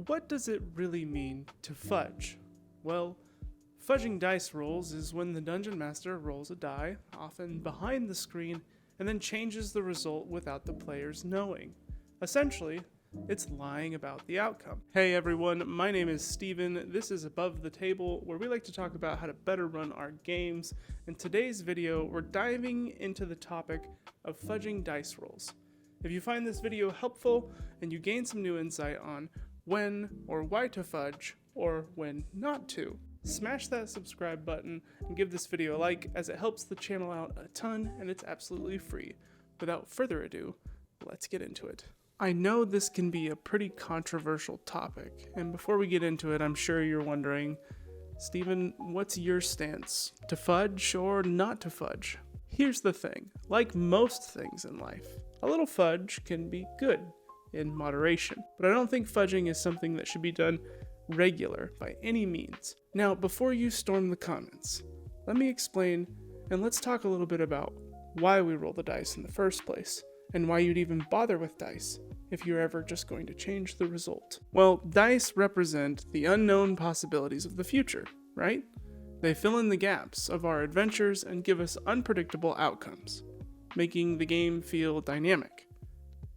what does it really mean to fudge? Well, fudging dice rolls is when the dungeon master rolls a die, often behind the screen, and then changes the result without the players knowing. Essentially, it's lying about the outcome. Hey everyone, my name is Steven. This is Above the Table, where we like to talk about how to better run our games. In today's video, we're diving into the topic of fudging dice rolls. If you find this video helpful and you gain some new insight on when or why to fudge, or when not to, smash that subscribe button and give this video a like, as it helps the channel out a ton and it's absolutely free. Without further ado, let's get into it. I know this can be a pretty controversial topic, and before we get into it, I'm sure you're wondering, Steven, what's your stance? To fudge or not to fudge? Here's the thing, like most things in life, a little fudge can be good in moderation, but I don't think fudging is something that should be done regular by any means. Now, before you storm the comments, let me explain, and let's talk a little bit about why we roll the dice in the first place, and why you'd even bother with dice if you're ever just going to change the result. Well, dice represent the unknown possibilities of the future, right? They fill in the gaps of our adventures and give us unpredictable outcomes, making the game feel dynamic.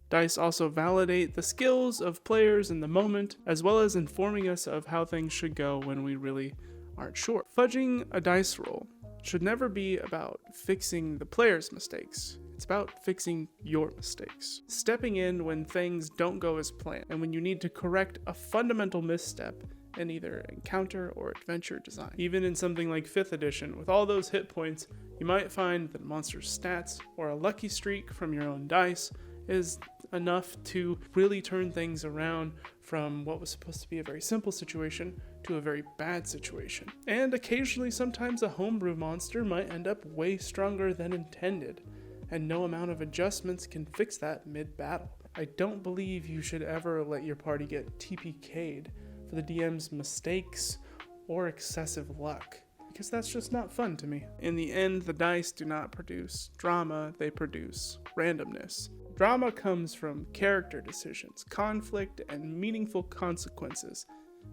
Dice also validate the skills of players in the moment, as well as informing us of how things should go when we really aren't sure. Fudging a dice roll should never be about fixing the player's mistakes. It's about fixing your mistakes. Stepping in when things don't go as planned, and when you need to correct a fundamental misstep in either encounter or adventure design. Even in something like 5th edition, with all those hit points, you might find that a monster's stats or a lucky streak from your own dice is enough to really turn things around from what was supposed to be a very simple situation to a very bad situation. And occasionally, sometimes a homebrew monster might end up way stronger than intended, and no amount of adjustments can fix that mid-battle. I don't believe you should ever let your party get TPK'd for the DM's mistakes or excessive luck, because that's just not fun to me. In the end, the dice do not produce drama, they produce randomness. Drama comes from character decisions, conflict, and meaningful consequences.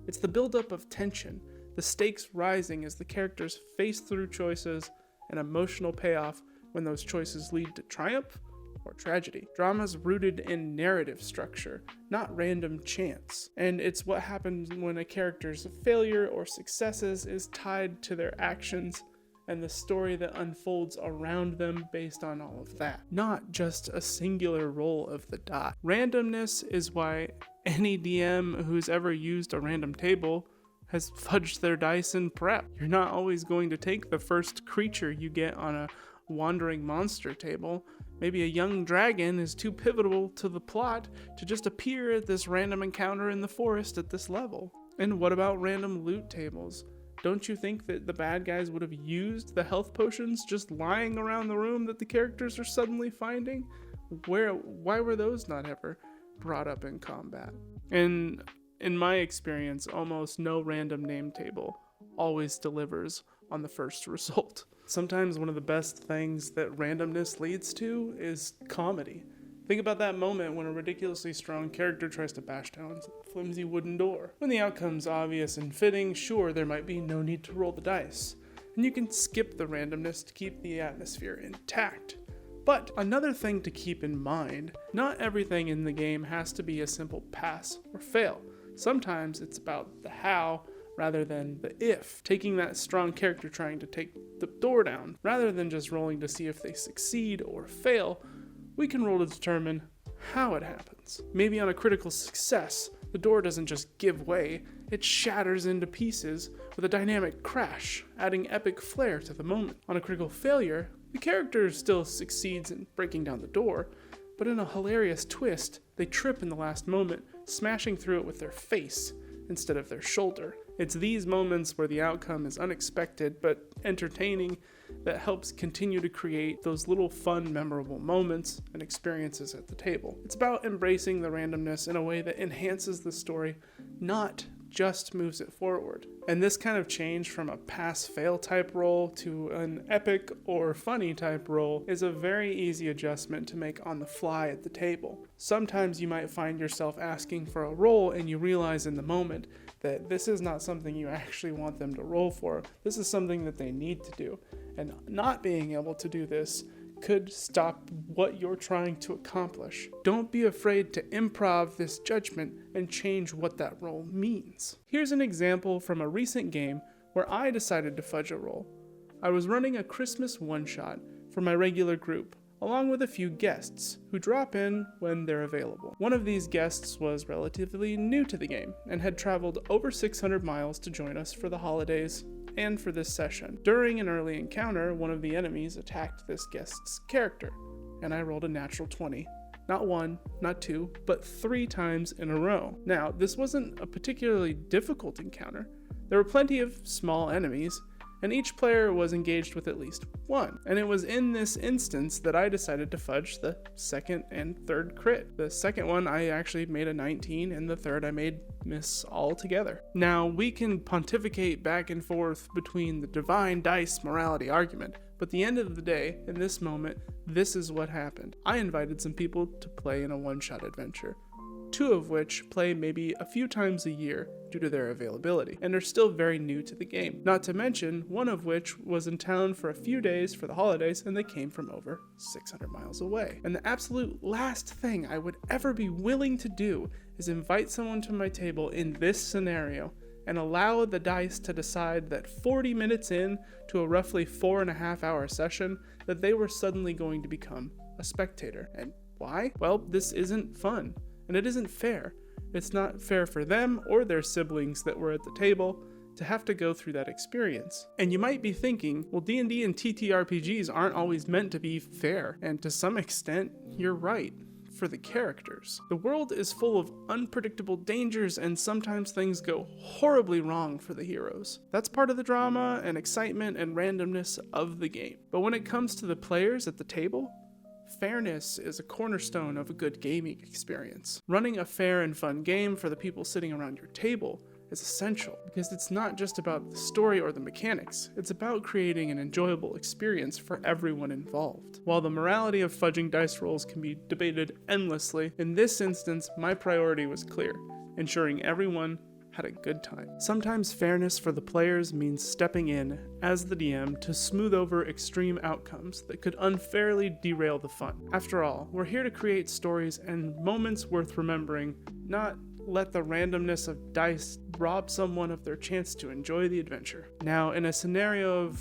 It's the buildup of tension, the stakes rising as the characters face through choices, and emotional payoff when those choices lead to triumph or tragedy. Drama's rooted in narrative structure, not random chance. And it's what happens when a character's failure or successes is tied to their actions and the story that unfolds around them based on all of that, not just a singular roll of the die. Randomness is why any DM who's ever used a random table has fudged their dice in prep. You're not always going to take the first creature you get on a wandering monster table. Maybe a young dragon is too pivotal to the plot to just appear at this random encounter in the forest at this level. And what about random loot tables? Don't you think that the bad guys would have used the health potions just lying around the room that the characters are suddenly finding? Why were those not ever brought up in combat? And in my experience, almost no random name table always delivers on the first result. Sometimes one of the best things that randomness leads to is comedy. Think about that moment when a ridiculously strong character tries to bash down a flimsy wooden door. When the outcome's obvious and fitting, sure, there might be no need to roll the dice, and you can skip the randomness to keep the atmosphere intact. But another thing to keep in mind, not everything in the game has to be a simple pass or fail. Sometimes it's about the how rather than the if. Taking that strong character trying to take the door down, rather than just rolling to see if they succeed or fail, we can roll to determine how it happens. Maybe on a critical success, the door doesn't just give way, it shatters into pieces with a dynamic crash, adding epic flair to the moment. On a critical failure, the character still succeeds in breaking down the door, but in a hilarious twist, they trip in the last moment, smashing through it with their face instead of their shoulder. It's these moments where the outcome is unexpected but entertaining that helps continue to create those little fun, memorable moments and experiences at the table. It's about embracing the randomness in a way that enhances the story, not just moves it forward. And this kind of change from a pass-fail type roll to an epic or funny type roll is a very easy adjustment to make on the fly at the table. Sometimes you might find yourself asking for a roll and you realize in the moment that this is not something you actually want them to roll for. This is something that they need to do. And not being able to do this could stop what you're trying to accomplish. Don't be afraid to improv this judgment and change what that role means. Here's an example from a recent game where I decided to fudge a roll. I was running a Christmas one-shot for my regular group, along with a few guests who drop in when they're available. One of these guests was relatively new to the game and had traveled over 600 miles to join us for the holidays and for this session. During an early encounter, one of the enemies attacked this guest's character, and I rolled a natural 20. Not 1, not 2, but 3 times in a row. Now, this wasn't a particularly difficult encounter. There were plenty of small enemies, and each player was engaged with at least one. And it was in this instance that I decided to fudge the second and third crit. The second one I actually made a 19, and the third I made miss altogether. Now, we can pontificate back and forth between the divine dice morality argument, but at the end of the day, in this moment, this is what happened. I invited some people to play in a one-shot adventure, 2 of which play maybe a few times a year due to their availability, and are still very new to the game. Not to mention, one of which was in town for a few days for the holidays, and they came from over 600 miles away. And the absolute last thing I would ever be willing to do is invite someone to my table in this scenario and allow the dice to decide that 40 minutes in to a roughly 4.5 hour session that they were suddenly going to become a spectator. And why? Well, this isn't fun. And it isn't fair. It's not fair for them or their siblings that were at the table to have to go through that experience. And you might be thinking, well, D&D and TTRPGs aren't always meant to be fair. And to some extent, you're right. For the characters. The world is full of unpredictable dangers, and sometimes things go horribly wrong for the heroes. That's part of the drama and excitement and randomness of the game. But when it comes to the players at the table, fairness is a cornerstone of a good gaming experience. Running a fair and fun game for the people sitting around your table is essential, because it's not just about the story or the mechanics, it's about creating an enjoyable experience for everyone involved. While the morality of fudging dice rolls can be debated endlessly, in this instance, my priority was clear: ensuring everyone had a good time. Sometimes fairness for the players means stepping in as the DM to smooth over extreme outcomes that could unfairly derail the fun. After all, we're here to create stories and moments worth remembering, not let the randomness of dice rob someone of their chance to enjoy the adventure. Now, in a scenario of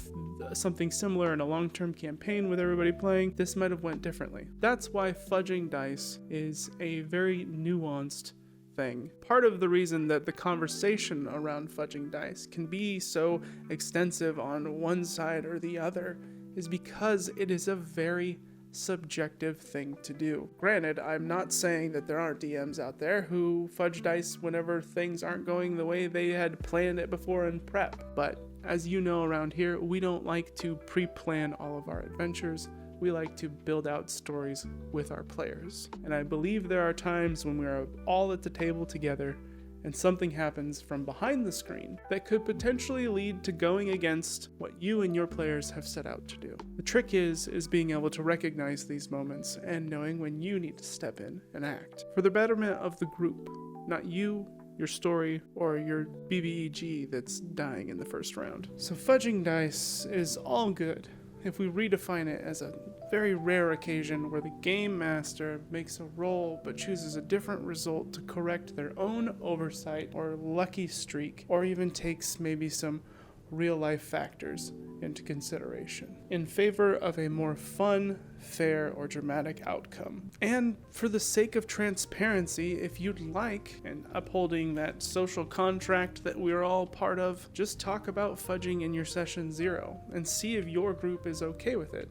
something similar in a long-term campaign with everybody playing, this might have went differently. That's why fudging dice is a very nuanced thing. Part of the reason that the conversation around fudging dice can be so extensive on one side or the other is because it is a very subjective thing to do. Granted, I'm not saying that there aren't DMs out there who fudge dice whenever things aren't going the way they had planned it before in prep, but as you know around here, we don't like to pre-plan all of our adventures. We like to build out stories with our players. And I believe there are times when we are all at the table together and something happens from behind the screen that could potentially lead to going against what you and your players have set out to do. The trick is being able to recognize these moments and knowing when you need to step in and act for the betterment of the group, not you, your story, or your BBEG that's dying in the first round. So fudging dice is all good if we redefine it as a very rare occasion where the game master makes a roll but chooses a different result to correct their own oversight or lucky streak, or even takes maybe some real-life factors into consideration in favor of a more fun, fair, or dramatic outcome. And for the sake of transparency, if you'd like, and upholding that social contract that we're all part of, just talk about fudging in your session 0 and see if your group is okay with it,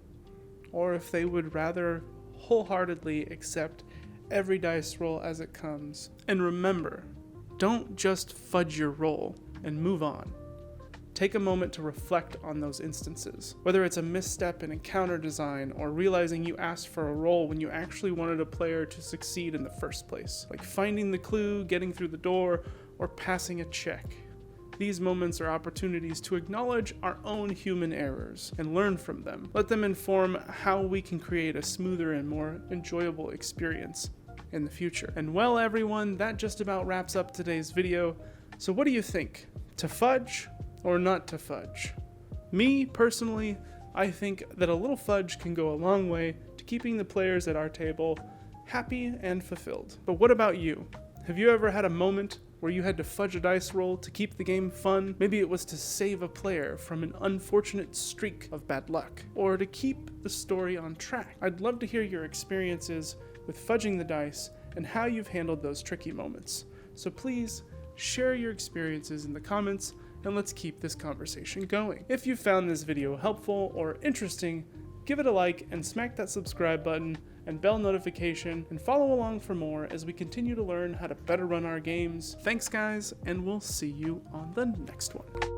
or if they would rather wholeheartedly accept every dice roll as it comes. And remember, don't just fudge your roll and move on. Take a moment to reflect on those instances, whether it's a misstep in encounter design or realizing you asked for a roll when you actually wanted a player to succeed in the first place, like finding the clue, getting through the door, or passing a check. These moments are opportunities to acknowledge our own human errors and learn from them. Let them inform how we can create a smoother and more enjoyable experience in the future. And well, everyone, that just about wraps up today's video. So what do you think? To fudge or not to fudge? Me, personally, I think that a little fudge can go a long way to keeping the players at our table happy and fulfilled. But what about you? Have you ever had a moment where you had to fudge a dice roll to keep the game fun? Maybe it was to save a player from an unfortunate streak of bad luck, or to keep the story on track. I'd love to hear your experiences with fudging the dice and how you've handled those tricky moments. So please share your experiences in the comments and let's keep this conversation going. If you found this video helpful or interesting, give it a like and smack that subscribe button and bell notification, and follow along for more as we continue to learn how to better run our games. Thanks guys, and we'll see you on the next one.